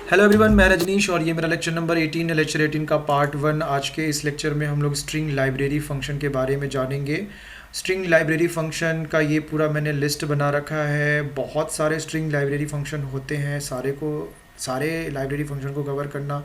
Hello everyone, मैं रजनीश और ये मेरा लेक्चर नंबर 18 है। लेक्चर 18 का पार्ट 1। आज के इस लेक्चर में हम लोग स्ट्रिंग लाइब्रेरी फंक्शन के बारे में जानेंगे। स्ट्रिंग लाइब्रेरी फंक्शन का ये पूरा मैंने लिस्ट बना रखा है। बहुत सारे स्ट्रिंग लाइब्रेरी फंक्शन होते हैं, सारे लाइब्रेरी फंक्शन को कवर करना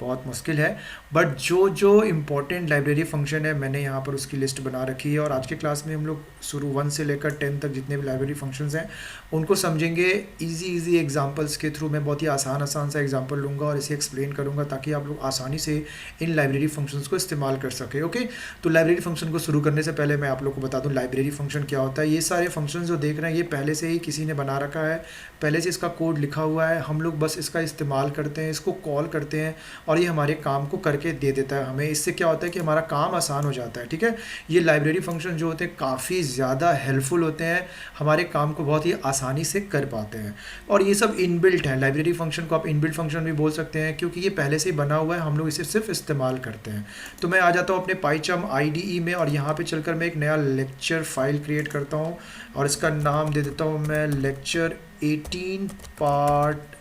बहुत मुश्किल है, बट जो जो इम्पोर्टेंट लाइब्रेरी फंक्शन है मैंने यहाँ पर उसकी लिस्ट बना रखी है। और आज के क्लास में हम लोग शुरू 1 से लेकर 10 तक जितने भी लाइब्रेरी फंक्शंस हैं उनको समझेंगे। इजी एग्जांपल्स के थ्रू मैं बहुत ही आसान सा एग्जांपल लूँगा और इसे एक्सप्लेन करूँगा ताकि आप लोग आसानी से इन लाइब्रेरी फंक्शंस को इस्तेमाल कर सके। ओके, तो लाइब्रेरी फंक्शन को शुरू करने से पहले मैं आप लोग को बता दूँ लाइब्रेरी फंक्शन क्या होता है। ये सारे फंक्शन जो देख रहे हैं ये पहले से ही किसी ने बना रखा है, पहले से इसका कोड लिखा हुआ है, हम लोग बस इसका इस्तेमाल करते हैं, इसको कॉल करते हैं और ये हमारे काम को करके दे देता है हमें। इससे क्या होता है कि हमारा काम आसान हो जाता है। ठीक है, ये लाइब्रेरी फंक्शन जो होते हैं काफ़ी ज़्यादा हेल्पफुल होते हैं, हमारे काम को बहुत ही आसानी से कर पाते हैं। और ये सब इनबिल्ट है, लाइब्रेरी फंक्शन को आप इनबिल्ट फंक्शन भी बोल सकते हैं क्योंकि ये पहले से ही बना हुआ है, हम लोग इसे सिर्फ इस्तेमाल करते हैं। तो मैं आ जाता हूँ अपने पाइचम IDE में और यहाँ पर चलकर मैं एक नया लेक्चर फाइल क्रिएट करता हूँ और इसका नाम दे देता हूँ मैं लेक्चर 18 पार्ट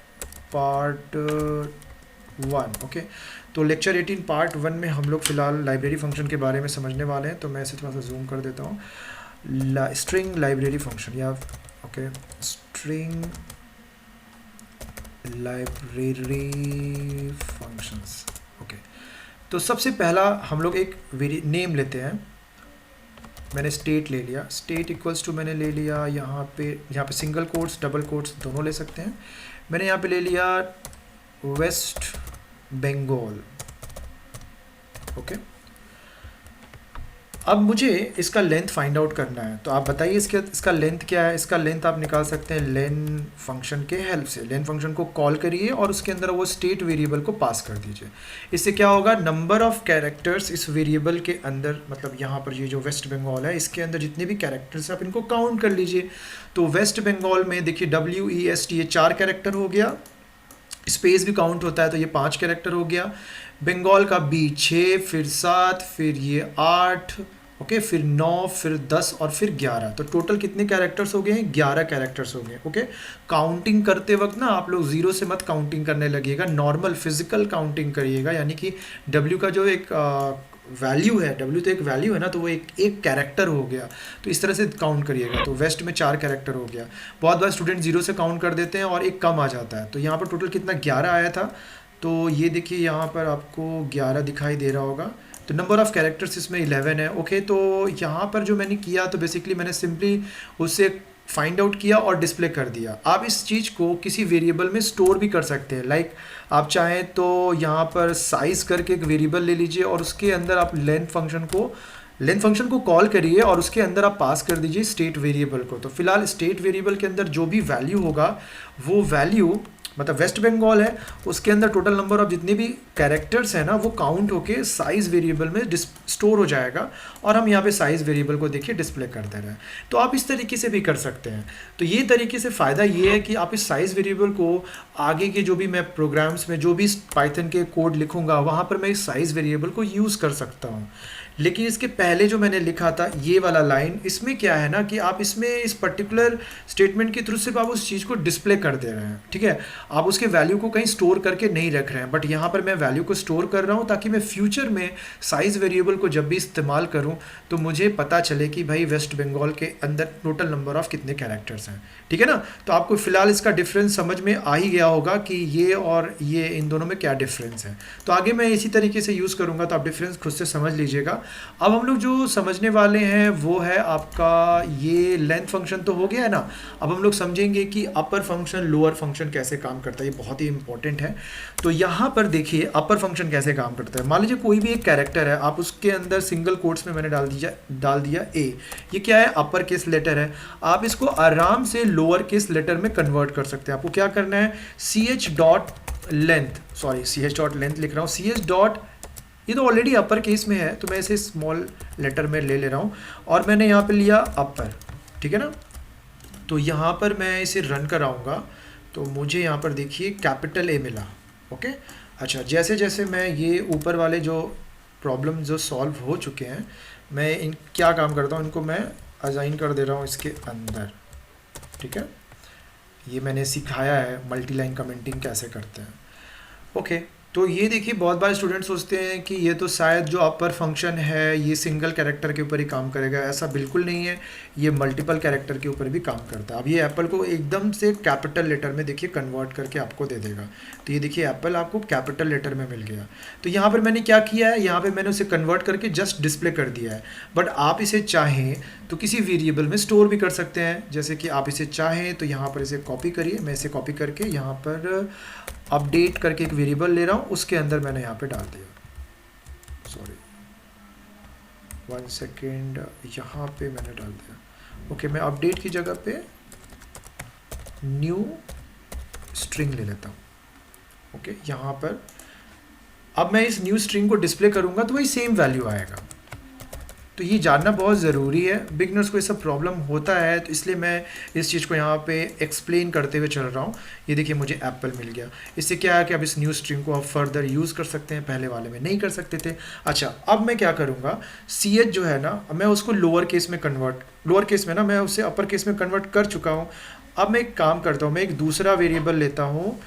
1। ओके, तो लेक्चर 18 पार्ट 1 में हम लोग फिलहाल लाइब्रेरी फंक्शन के बारे में समझने वाले हैं। तो मैं इसे थोड़ा सा जूम कर देता हूँ। स्ट्रिंग लाइब्रेरी फंक्शन या okay, string library functions. Okay, तो सबसे पहला हम लोग एक नेम लेते हैं। मैंने स्टेट ले लिया, स्टेट इक्वल्स टू मैंने ले लिया यहाँ पे सिंगल कोट्स डबल कोट्स दोनों ले सकते हैं। मैंने यहाँ पे ले लिया वेस्ट बंगाल। ओके, अब मुझे इसका लेंथ फाइंड आउट करना है, तो आप बताइए इसका लेंथ क्या है। इसका लेंथ आप निकाल सकते हैं लेन फंक्शन के हेल्प से। लेन फंक्शन को कॉल करिए और उसके अंदर वो स्टेट वेरिएबल को पास कर दीजिए। इससे क्या होगा, नंबर ऑफ कैरेक्टर्स इस वेरिएबल के अंदर, मतलब यहाँ पर ये जो वेस्ट बंगाल है इसके अंदर जितने भी कैरेक्टर्स आप इनको काउंट कर लीजिए। तो वेस्ट बंगाल में देखिए WEST ये 4 कैरेक्टर हो गया, स्पेस भी काउंट होता है तो ये 5 कैरेक्टर हो गया। बंगाल का B 6, फिर 7, फिर ये 8, ओके, फिर 9, फिर 10 और फिर 11। तो टोटल कितने कैरेक्टर्स हो गए हैं? 11 कैरेक्टर्स हो गए। ओके, काउंटिंग करते वक्त ना आप लोग 0 से मत काउंटिंग करने लगिएगा, नॉर्मल फिजिकल काउंटिंग करिएगा। यानी कि W का जो एक वैल्यू है, W तो एक वैल्यू है ना, तो वो एक कैरेक्टर हो गया, तो इस तरह से काउंट करिएगा। तो वेस्ट में 4 कैरेक्टर हो गया। बहुत बार स्टूडेंट 0 से काउंट कर देते हैं और एक कम आ जाता है। तो यहाँ पर टोटल कितना 11 आया था। तो ये देखिए यहाँ पर आपको 11 दिखाई दे रहा होगा। तो नंबर ऑफ़ कैरेक्टर्स इसमें 11 है। ओके, तो यहाँ पर जो मैंने किया तो बेसिकली मैंने सिंपली उससे फाइंड आउट किया और डिस्प्ले कर दिया। आप इस चीज़ को किसी वेरिएबल में स्टोर भी कर सकते हैं। लाइक आप चाहें तो यहाँ पर साइज़ करके एक वेरिएबल ले लीजिए और उसके अंदर आप लेंथ फंक्शन को कॉल करिए और उसके अंदर आप पास कर दीजिए स्टेट वेरिएबल को। तो फिलहाल स्टेट वेरिएबल के अंदर जो भी वैल्यू होगा वो वैल्यू, मतलब वेस्ट बंगाल है उसके अंदर टोटल नंबर ऑफ जितने भी कैरेक्टर्स हैं ना वो काउंट होके साइज़ वेरिएबल में स्टोर हो जाएगा और हम यहाँ पे साइज़ वेरिएबल को देखिए डिस्प्ले कर दे रहे हैं। तो आप इस तरीके से भी कर सकते हैं। तो ये तरीके से फ़ायदा ये है कि आप इस साइज़ वेरिएबल को आगे के जो भी मैं प्रोग्राम्स में जो भी पाइथन के कोड लिखूँगा वहाँ पर मैं इस साइज़ वेरिएबल को यूज़ कर सकता हूँ। लेकिन इसके पहले जो मैंने लिखा था ये वाला लाइन, इसमें क्या है ना कि आप इसमें इस पर्टिकुलर स्टेटमेंट के थ्रू सिर्फ आप उस चीज़ को डिस्प्ले कर दे रहे हैं। ठीक है, आप उसके वैल्यू को कहीं स्टोर करके नहीं रख रहे हैं, बट यहाँ पर मैं वैल्यू को स्टोर कर रहा हूँ ताकि मैं फ्यूचर में साइज़ वेरिएबल को जब भी इस्तेमाल करूँ तो मुझे पता चले कि भाई वेस्ट बंगाल के अंदर टोटल नंबर ऑफ़ कितने कैरेक्टर्स हैं। ठीक है ना, तो आपको फिलहाल इसका डिफरेंस समझ में आ ही गया होगा कि ये और ये इन दोनों में क्या डिफरेंस है। तो आगे मैं इसी तरीके से यूज़ करूँगा तो आप डिफरेंस खुद से समझ लीजिएगा। अब हम लोग जो समझने वाले हैं वो है आपका ये लेंथ फंक्शन तो हो गया है ना। अब हम लोग समझेंगे कि अपर फंक्शन लोअर फंक्शन कैसे काम करता है, ये बहुत ही इंपॉर्टेंट है। तो यहाँ पर देखिए अपर फंक्शन कैसे काम करता है। मान लीजिए कोई भी एक कैरेक्टर है, आप उसके अंदर सिंगल कोट्स में मैंने डाल दिया A। ये क्या है? अपर केस लेटर है। आप इसको आराम से लोअर केस लेटर में कन्वर्ट कर सकते हैं। आपको क्या करना है, ch डॉट लेंथ लिख रहा हूँ, ch डॉट, ये तो ऑलरेडी अपर केस में है तो मैं इसे स्मॉल लेटर में ले रहा हूँ और मैंने यहाँ पे लिया अपर। ठीक है ना, तो यहाँ पर मैं इसे रन कराऊंगा तो मुझे यहाँ पर देखिए कैपिटल A मिला। ओके, अच्छा, जैसे जैसे मैं ये ऊपर वाले जो प्रॉब्लम जो सॉल्व हो चुके हैं मैं इन क्या काम करता हूँ, इनको मैं असाइन कर दे रहा हूँ इसके अंदर। ठीक है, ये मैंने सिखाया है मल्टी लाइन कमेंटिंग कैसे करते हैं। ओके। तो ये देखिए बहुत बार स्टूडेंट सोचते हैं कि ये तो शायद जो अपर फंक्शन है ये सिंगल कैरेक्टर के ऊपर ही काम करेगा, ऐसा बिल्कुल नहीं है। ये मल्टीपल कैरेक्टर के ऊपर भी काम करता है। अब ये एप्पल को एकदम से कैपिटल लेटर में देखिए कन्वर्ट करके आपको दे देगा। तो ये देखिए एप्पल आपको कैपिटल लेटर में मिल गया। तो यहाँ पर मैंने क्या किया है, यहाँ पर मैंने उसे कन्वर्ट करके जस्ट डिस्प्ले कर दिया है। बट आप इसे चाहें तो किसी वेरिएबल में स्टोर भी कर सकते हैं। जैसे कि आप इसे चाहें तो यहाँ पर इसे कॉपी करिए, मैं इसे कॉपी करके यहाँ पर अपडेट करके एक वेरिएबल ले रहा हूँ, उसके अंदर मैंने यहाँ पे डाल दिया। सॉरी 1 सेकेंड, यहाँ पे मैंने डाल दिया। ओके, मैं अपडेट की जगह पे न्यू स्ट्रिंग ले लेता हूँ। ओके, यहाँ पर अब मैं इस न्यू स्ट्रिंग को डिस्प्ले करूँगा तो वही सेम वैल्यू आएगा। तो ये जानना बहुत ज़रूरी है, बिगनर्स को ये सब प्रॉब्लम होता है, तो इसलिए मैं इस चीज़ को यहाँ पे एक्सप्लेन करते हुए चल रहा हूँ। ये देखिए मुझे एप्पल मिल गया। इससे क्या है कि अब इस न्यू स्ट्रिंग को आप फर्दर यूज़ कर सकते हैं, पहले वाले में नहीं कर सकते थे। अच्छा, अब मैं क्या करूँगा, CH जो है ना, मैं उसको लोअर केस में लोअर केस में ना मैं उसे अपर केस में कन्वर्ट कर चुका हूँ। अब मैं एक काम करता हूँ, मैं एक दूसरा वेरिएबल लेता हूँ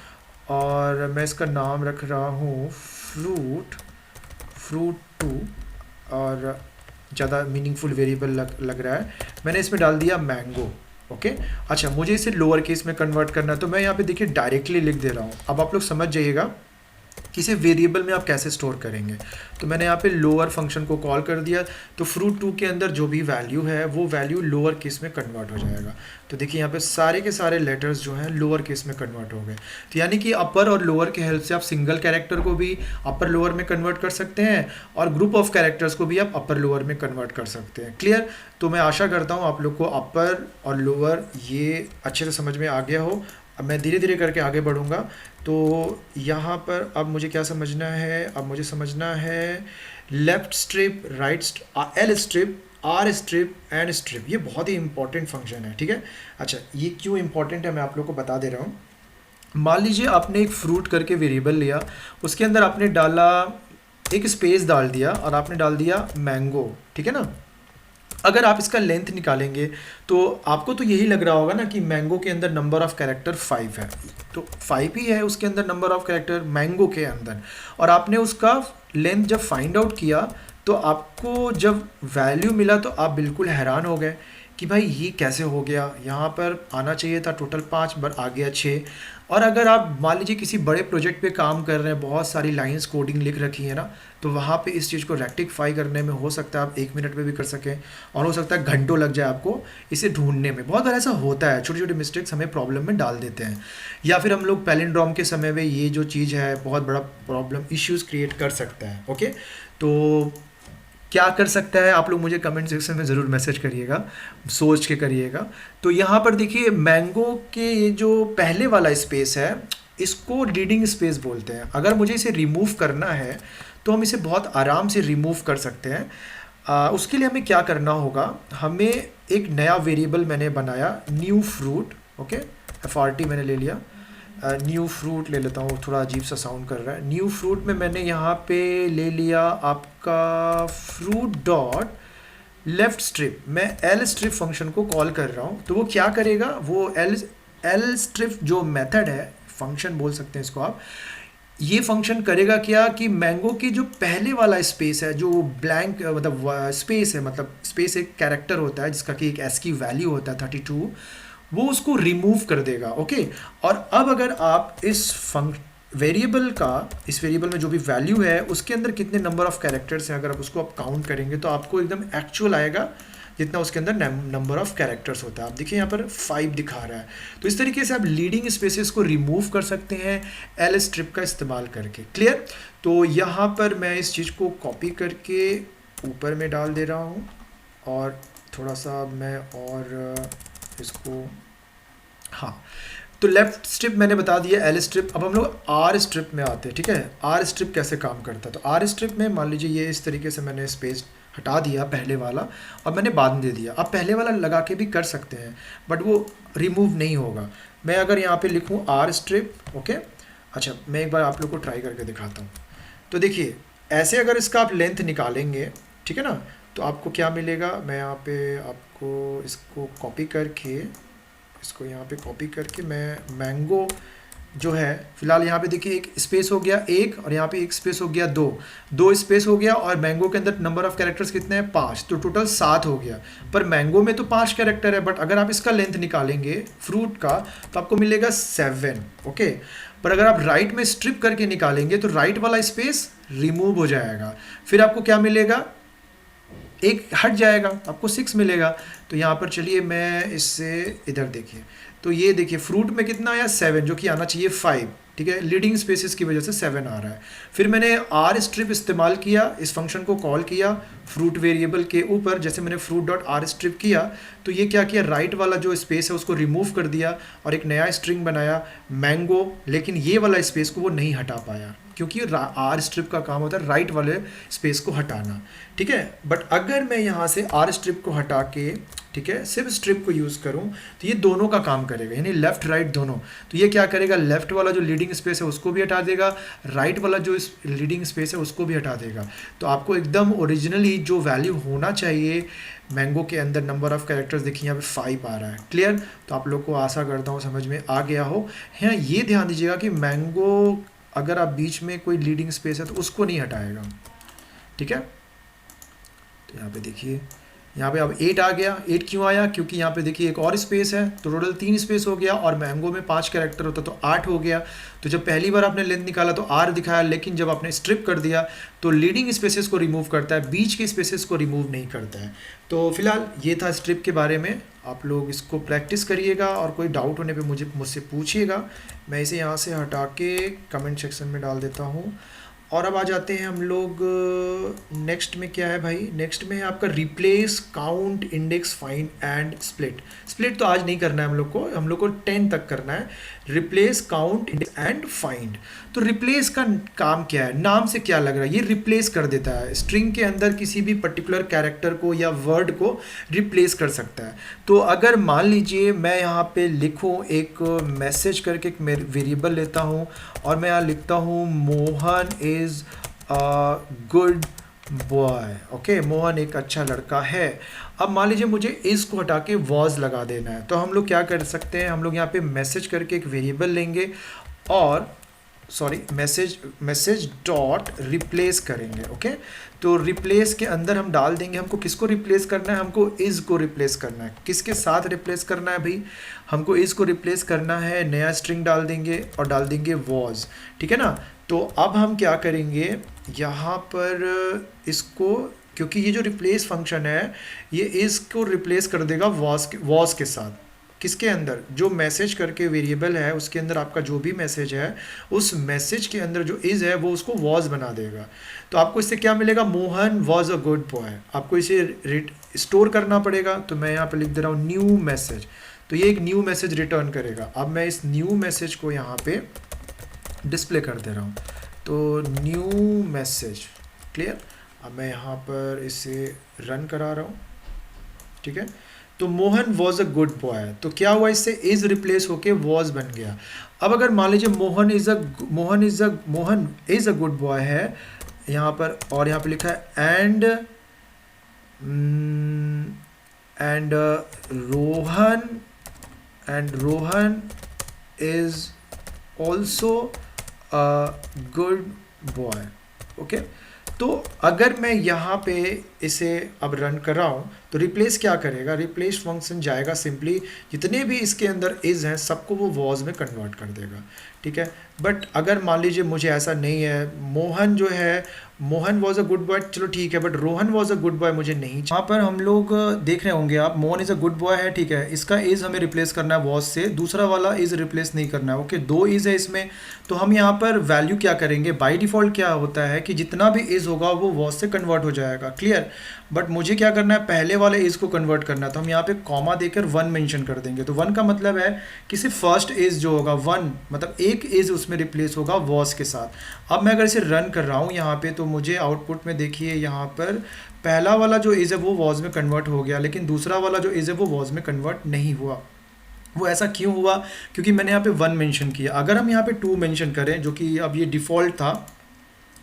और मैं इसका नाम रख रहा हूँ फ्रूट 2, और ज़्यादा मीनिंगफुल वेरिएबल लग रहा है। मैंने इसमें डाल दिया मैंगो। ओके, अच्छा मुझे इसे लोअर केस में कन्वर्ट करना है, तो मैं यहाँ पे देखिए डायरेक्टली लिख दे रहा हूँ। अब आप लोग समझ जाइएगा कि इसे वेरिएबल में आप कैसे स्टोर करेंगे। तो मैंने यहाँ पे लोअर फंक्शन को कॉल कर दिया, तो फ्रूट 2 के अंदर जो भी वैल्यू है वो वैल्यू लोअर केस में कन्वर्ट हो जाएगा। तो देखिए यहाँ पे सारे के सारे लेटर्स जो हैं लोअर केस में कन्वर्ट हो गए। तो यानी कि अपर और लोअर के हेल्प से आप सिंगल कैरेक्टर को भी अपर लोअर में कन्वर्ट कर सकते हैं और ग्रुप ऑफ कैरेक्टर्स को भी आप अपर लोअर में कन्वर्ट कर सकते हैं। क्लियर? तो मैं आशा करता हूँ आप लोग को अपर और लोअर ये अच्छे से समझ में आ गया हो। अब मैं धीरे धीरे करके आगे बढ़ूँगा। तो यहाँ पर अब मुझे क्या समझना है, अब मुझे समझना है left strip, right L strip, R strip, end strip. ये बहुत ही इंपॉर्टेंट फंक्शन है, ठीक है। अच्छा, ये क्यों इंपॉर्टेंट है मैं आप लोग को बता दे रहा हूँ। मान लीजिए आपने एक फ्रूट करके वेरिएबल लिया, उसके अंदर आपने डाला एक स्पेस डाल दिया और आपने डाल दिया मैंगो, ठीक है ना। अगर आप इसका लेंथ निकालेंगे तो आपको तो यही लग रहा होगा ना कि मैंगो के अंदर नंबर ऑफ़ कैरेक्टर 5 है, तो 5 ही है उसके अंदर नंबर ऑफ़ कैरेक्टर मैंगो के अंदर। और आपने उसका लेंथ जब फाइंड आउट किया तो आपको जब वैल्यू मिला तो आप बिल्कुल हैरान हो गए कि भाई ये कैसे हो गया, यहाँ पर आना चाहिए था टोटल 5 पर आ गया 6। और अगर आप मान लीजिए किसी बड़े प्रोजेक्ट पे काम कर रहे हैं, बहुत सारी लाइंस कोडिंग लिख रखी है ना, तो वहाँ पे इस चीज़ को रेक्टिफाई करने में हो सकता है आप 1 मिनट में भी कर सकें और हो सकता है घंटों लग जाए आपको इसे ढूंढने में। बहुत बार ऐसा होता है, छोटी छोटी मिस्टेक्स हमें प्रॉब्लम में डाल देते हैं, या फिर हम लोग पैलिंड्रोम के समय में ये जो चीज़ है बहुत बड़ा प्रॉब्लम इश्यूज़ क्रिएट कर सकता है। ओके, तो क्या कर सकता है आप लोग मुझे कमेंट सेक्शन में ज़रूर मैसेज करिएगा, सोच के करिएगा। तो यहाँ पर देखिए मैंगो के ये जो पहले वाला स्पेस है इसको रीडिंग स्पेस बोलते हैं। अगर मुझे इसे रिमूव करना है तो हम इसे बहुत आराम से रिमूव कर सकते हैं। उसके लिए हमें क्या करना होगा, हमें एक नया वेरिएबल मैंने बनाया न्यू फ्रूट। ओके, FRT मैंने ले लिया, न्यू फ्रूट ले लेता हूँ, थोड़ा अजीब सा साउंड कर रहा है। न्यू फ्रूट में मैंने यहाँ पे ले लिया आपका फ्रूट डॉट लेफ़्ट स्ट्रिप। मैं एल स्ट्रिप फंक्शन को कॉल कर रहा हूँ, तो वो क्या करेगा, वो एल स्ट्रिप जो मेथड है, फंक्शन बोल सकते हैं इसको आप, ये फंक्शन करेगा क्या कि मैंगो की जो पहले वाला स्पेस है, जो ब्लैंक मतलब स्पेस है, मतलब स्पेस एक कैरेक्टर होता है जिसका कि एक एस की वैल्यू होता है 32, वो उसको रिमूव कर देगा। ओके, और अब अगर आप इस वेरिएबल में जो भी वैल्यू है उसके अंदर कितने नंबर ऑफ कैरेक्टर्स हैं, अगर आप उसको काउंट करेंगे तो आपको एकदम एक्चुअल आएगा जितना उसके अंदर नंबर ऑफ कैरेक्टर्स होता है। आप देखिए यहाँ पर 5 दिखा रहा है। तो इस तरीके से आप लीडिंग स्पेसेस को रिमूव कर सकते हैं एल स्ट्रिप का इस्तेमाल करके। क्लियर? तो यहाँ पर मैं इस चीज़ को कॉपी करके ऊपर में डाल दे रहा हूँ और थोड़ा सा मैं और इसको, हाँ, तो लेफ़्ट स्ट्रिप मैंने बता दिया, एल स्ट्रिप। अब हम लोग आर स्ट्रिप में आते हैं, ठीक है। आर स्ट्रिप कैसे काम करता है, तो आर स्ट्रिप में मान लीजिए ये इस तरीके से मैंने स्पेस हटा दिया पहले वाला और मैंने बाद में दे दिया। आप पहले वाला लगा के भी कर सकते हैं बट वो रिमूव नहीं होगा। मैं अगर यहाँ पे लिखूँ आर स्ट्रिप, ओके, अच्छा मैं एक बार आप लोग को ट्राई करके दिखाता हूँ। तो देखिए ऐसे अगर इसका आप लेंथ निकालेंगे, ठीक है ना, तो आपको क्या मिलेगा, मैं यहाँ पे आपको इसको कॉपी करके, इसको यहाँ पे कॉपी करके मैं मैंगो जो है फिलहाल यहाँ पे देखिए एक स्पेस हो गया एक, और यहाँ पे एक स्पेस हो गया दो, दो स्पेस हो गया, और मैंगो के अंदर नंबर ऑफ कैरेक्टर्स कितने हैं 5, तो टोटल 7 हो गया। पर मैंगो में तो 5 कैरेक्टर है, बट अगर आप इसका लेंथ निकालेंगे फ्रूट का तो आपको मिलेगा 7। ओके, पर अगर आप राइट में स्ट्रिप करके निकालेंगे तो राइट वाला स्पेस रिमूव हो जाएगा, फिर आपको क्या मिलेगा, एक हट जाएगा, आपको 6 मिलेगा। तो यहाँ पर चलिए मैं इससे इधर देखिए, तो ये देखिए फ्रूट में कितना आया 7, जो कि आना चाहिए 5, ठीक है, लीडिंग स्पेसिस की वजह से 7 आ रहा है। फिर मैंने आर स्ट्रिप इस्तेमाल किया, इस फंक्शन को कॉल किया फ्रूट वेरिएबल के ऊपर, जैसे मैंने फ्रूट डॉट आर स्ट्रिप किया तो ये क्या किया, राइट वाला जो स्पेस है उसको रिमूव कर दिया और एक नया स्ट्रिंग बनाया मैंगो, लेकिन ये वाला स्पेस को वो नहीं हटा पाया, क्योंकि आर स्ट्रिप का काम होता है राइट वाले स्पेस को हटाना, ठीक है। बट अगर मैं यहाँ से आर स्ट्रिप को हटा के, ठीक है, सिर्फ स्ट्रिप को यूज़ करूँ तो ये दोनों का काम करेगा, यानी लेफ्ट राइट दोनों। तो ये क्या करेगा, लेफ्ट वाला जो लीडिंग स्पेस है उसको भी हटा देगा, राइट वाला जो लीडिंग स्पेस है उसको भी हटा देगा। तो आपको एकदम ओरिजिनली जो वैल्यू होना चाहिए मैंगो के अंदर, नंबर ऑफ कैरेक्टर्स देखिए यहाँ पे 5 आ रहा है। क्लियर, तो आप लोग को आशा करता हूँ समझ में आ गया हो। हाँ, ये ध्यान दीजिएगा कि मैंगो अगर आप बीच में कोई लीडिंग स्पेस है तो उसको नहीं हटाएगा, ठीक है। तो यहाँ पे देखिए, यहाँ पे अब 8 आ गया। 8 क्यों आया, क्योंकि यहाँ पे देखिए एक और स्पेस है, तो टोटल 3 स्पेस हो गया, और मैंगो में 5 कैरेक्टर होता तो 8 हो गया। तो जब पहली बार आपने लेंथ निकाला तो R दिखाया, लेकिन जब आपने स्ट्रिप कर दिया तो लीडिंग स्पेसेस को रिमूव करता है, बीच के स्पेसेस को रिमूव नहीं करता है। तो फिलहाल ये था स्ट्रिप के बारे में, आप लोग इसको प्रैक्टिस करिएगा और कोई डाउट होने पे मुझसे पूछिएगा। मैं इसे यहाँ से हटा के कमेंट सेक्शन में डाल देता हूँ। और अब आ जाते हैं हम लोग नेक्स्ट में, क्या है भाई, नेक्स्ट में है आपका replace, count, index, find and split. Split तो आज नहीं करना है हम लोग को 10 तक करना है। Replace, count, index and find. तो रिप्लेस का काम क्या है, नाम से क्या लग रहा है, ये रिप्लेस कर देता है, स्ट्रिंग के अंदर किसी भी पर्टिकुलर कैरेक्टर को या वर्ड को रिप्लेस कर सकता है। तो अगर मान लीजिए मैं यहाँ पे लिखूँ एक मैसेज करके एक वेरिएबल लेता हूँ और मैं यहाँ लिखता हूँ Mohan is a good boy. Okay, Mohan एक अच्छा लड़का है। अब मान लीजिए मुझे इस को हटा के वॉज लगा देना है, तो हम लोग क्या कर सकते हैं, हम लोग यहाँ पे मैसेज करके एक वेरिएबल लेंगे और मैसेज डॉट रिप्लेस करेंगे। ओके, तो रिप्लेस के अंदर हम डाल देंगे, हमको किसको रिप्लेस करना है, हमको इज़ को रिप्लेस करना है। किसके साथ रिप्लेस करना है भाई, हमको इज़ को रिप्लेस करना है, नया स्ट्रिंग डाल देंगे और डाल देंगे वॉज, ठीक है ना। तो अब हम क्या करेंगे, यहाँ पर इसको, क्योंकि ये जो रिप्लेस फंक्शन है ये इसको रिप्लेस कर देगा वॉज के साथ। किसके अंदर, जो मैसेज करके वेरिएबल है उसके अंदर आपका जो भी मैसेज है उस मैसेज के अंदर जो इज़ है वो उसको वॉज बना देगा। तो आपको इससे क्या मिलेगा, Mohan was a good boy. आपको इसे स्टोर करना पड़ेगा, तो मैं यहाँ पे लिख दे रहा हूँ न्यू मैसेज, तो ये एक न्यू मैसेज रिटर्न करेगा। अब मैं इस न्यू मैसेज को यहाँ पे डिस्प्ले कर दे रहा हूँ, तो न्यू मैसेज, क्लियर। अब मैं यहाँ पर इसे रन करा रहा हूँ, ठीक है। तो Mohan was a good boy, तो क्या हुआ, इससे इज रिप्लेस होके वॉज बन गया। अब अगर मान लीजिए Mohan is a good boy है यहाँ पर, और यहाँ पे लिखा है and Rohan is also a good boy. Okay, तो अगर मैं यहाँ पे इसे अब रन कर रहा हूँ तो रिप्लेस क्या करेगा, रिप्लेस फंक्शन जाएगा, सिंपली जितने भी इसके अंदर इज़ हैं सबको वो वॉज में कन्वर्ट कर देगा, ठीक है। बट अगर मान लीजिए मुझे ऐसा नहीं है, मोहन जो है, Mohan was a good boy, चलो ठीक है, but Rohan was a good boy मुझे नहीं। यहाँ पर हम लोग देख रहे होंगे आप, Mohan is a good boy है, ठीक है, इसका इज़ हमें रिप्लेस करना है वॉज से, दूसरा वाला इज़ रिप्लेस नहीं करना है। ओके, दो इज़ है इसमें, तो हम यहाँ पर वैल्यू क्या करेंगे, बाई डिफ़ॉल्ट क्या होता है कि जितना भी इज़ होगा वो वॉज से कन्वर्ट हो जाएगा, क्लियर। बट मुझे क्या करना है, पहले वाले इज़ को कन्वर्ट करना है, तो हम यहाँ पे कॉमा देकर 1 मेंशन कर देंगे। तो 1 का मतलब है कि सिर्फ फर्स्ट इज़ जो होगा 1, मतलब एक इज़ उसमें रिप्लेस होगा वॉज के साथ। अब मैं अगर इसे रन कर रहा हूँ यहाँ पे, तो मुझे आउटपुट में देखिए यहाँ पर पहला वाला जो इज़ है वो वॉज में कन्वर्ट हो गया, लेकिन दूसरा वाला जो इज़ है वो वॉज में कन्वर्ट नहीं हुआ। वो ऐसा क्यों हुआ, क्योंकि मैंने यहाँ पे 1 मेंशन किया। अगर हम यहाँ पे 2 मेंशन करें, जो कि अब ये डिफ़ॉल्ट था,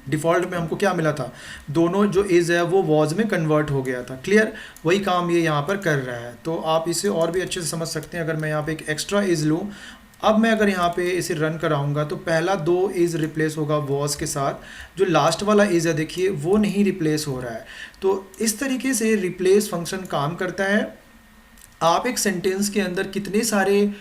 डिफ़ॉल्ट में हमको क्या मिला था, दोनों जो इज़ है वो वॉज में कन्वर्ट हो गया था, क्लियर। वही काम ये यहाँ पर कर रहा है। तो आप इसे और भी अच्छे से समझ सकते हैं। अगर मैं यहाँ पे एक एक्स्ट्रा इज़ लूँ अब मैं अगर यहाँ पे इसे रन कराऊंगा तो पहला 2 इज़ रिप्लेस होगा वॉज के साथ, जो लास्ट वाला इज़ है देखिए वो नहीं रिप्लेस हो रहा है। तो इस तरीके से रिप्लेस फंक्शन काम करता है। आप एक सेंटेंस के अंदर कितने सारे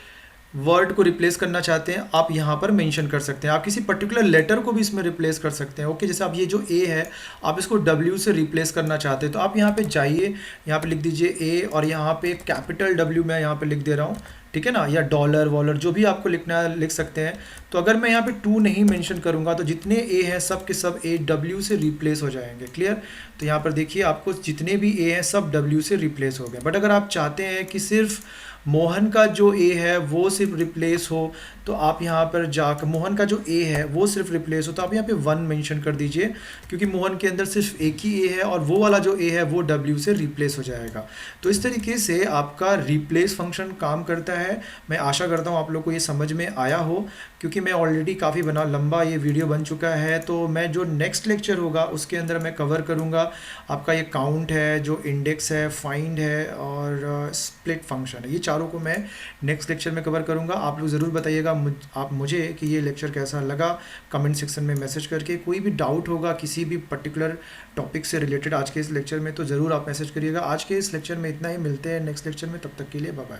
वर्ड को रिप्लेस करना चाहते हैं आप यहाँ पर मेंशन कर सकते हैं। आप किसी पर्टिकुलर लेटर को भी इसमें रिप्लेस कर सकते हैं। ओके, जैसे आप ये जो ए है आप इसको डब्ल्यू से रिप्लेस करना चाहते हैं तो आप यहाँ पे जाइए, यहाँ पे लिख दीजिए ए और यहाँ पे कैपिटल डब्ल्यू मैं यहाँ पे लिख दे रहा हूँ, ठीक है ना, या डॉलर वॉलर जो भी आपको लिखना है लिख सकते हैं। तो अगर मैं यहाँ पे 2 नहीं मेंशन करूँगा तो जितने ए हैं सब के सब ए डब्ल्यू से रिप्लेस हो जाएंगे। क्लियर? तो यहाँ पर देखिए आपको जितने भी ए हैं सब डब्ल्यू से रिप्लेस हो गए। बट अगर आप चाहते हैं कि सिर्फ मोहन का जो ए है वो सिर्फ रिप्लेस हो तो आप यहाँ पर जाकर मोहन का जो ए है वो सिर्फ रिप्लेस हो तो आप यहाँ पे 1 मेंशन कर दीजिए, क्योंकि मोहन के अंदर सिर्फ एक ही ए है और वो वाला जो ए है वो डब्ल्यू से रिप्लेस हो जाएगा। तो इस तरीके से आपका रिप्लेस फंक्शन काम करता है। मैं आशा करता हूँ आप लोग को ये समझ में आया हो, क्योंकि मैं ऑलरेडी काफ़ी लंबा ये वीडियो बन चुका है। तो मैं जो नेक्स्ट लेक्चर होगा उसके अंदर मैं कवर करूँगा आपका ये काउंट है, जो इंडेक्स है, फाइंड है और स्प्लिट फंक्शन है। ये चारों को मैं नेक्स्ट लेक्चर में कवर करूँगा। आप लोग ज़रूर बताइएगा आप मुझे कि ये लेक्चर कैसा लगा कमेंट सेक्शन में मैसेज करके। कोई भी डाउट होगा किसी भी पर्टिकुलर टॉपिक से रिलेटेड आज के इस लेक्चर में तो ज़रूर आप मैसेज करिएगा। आज के इस लेक्चर में इतना ही, मिलते हैं नेक्स्ट लेक्चर में, तब तक के लिए बाय बाय।